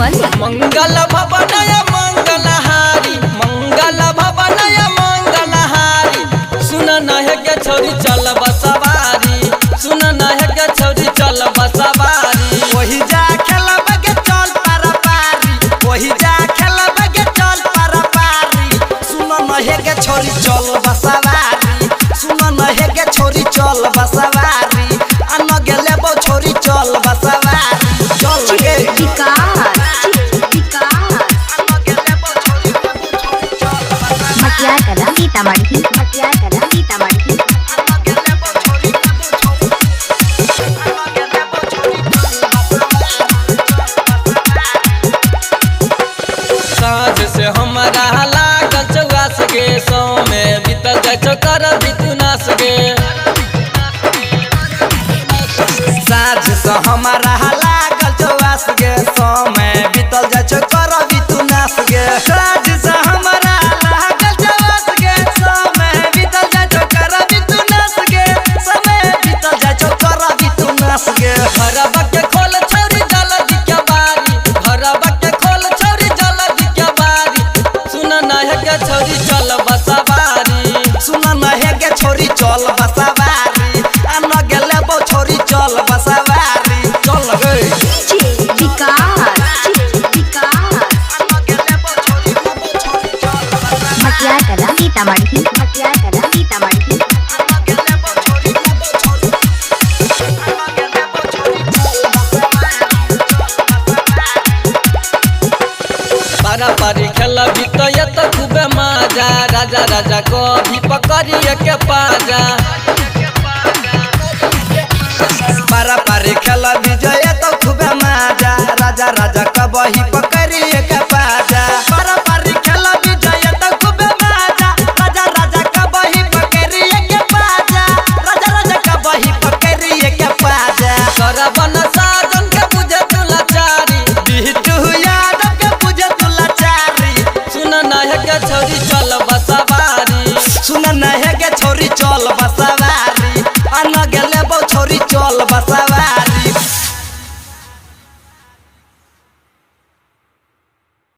मधुबनी। मंगल भवनय मंगलहारी, मंगल भवनय मंगलहारी। सुन नहे के छोरी चल बसवारी, सुन नहे के छोरी चल बसवारी। वही जा खेलब के चल पारा पारी, वही जा खेलब के चल पारा पारी। सुन नहे के छोरी चल बसवारी, सुन नहे के छोरी चल बसवारी। अन गेले बो छोरी चल बसवारी। चल गे मटियार कला सीतामढ़ी, मटियार कला सीतामढ़ी। साँझ से हमारा लागल चौआस गे, सौ में बीतल जाय छौ कर बीतू नास गे। साँझ से हमारा लागल चौआस गे, सौ में बीतल जाय छौ कर बीतू नास गे। साँझ से हमारा लागल चौआस गे, सौ में बीतल जाय छौ कर बीतू नास गे, सौ में बीतल जाय छौ कर बीतू नास गे। घरबा के खोल छौरी जल्दी के बारी, घरबा के खोल छौरी जल्दी के बारी। सुन नहे के छोरी चल बसवारी, सुन नहे के छोरी चल बसवारी। अन गेले बो छोरी चल बसवारी। चल गे मटियार कला सीतामढ़ी, मटियार कला सीतामढ़ी। पारा पारी खेल बीतय त खूबे मजा, राजा राजा कभी पकड़िए के पाजा। पारा पारी खेल विजय तो खूबे मजा, राजा राजा कबही पकड़िए के पाजा। पारा पारी खेल विजय तो खूबे मजा, राजा राजा कबही पकड़िए के पाजा, राजा राजा कबही पकड़िए के पाजा। करबन साजन के बुझे तू लाचारी, बिट्टू यादव के बुझे तू लाचारी। सुन नहे के छोरी चल बसवारी, सुन नहे के छोरी चल बसवारी।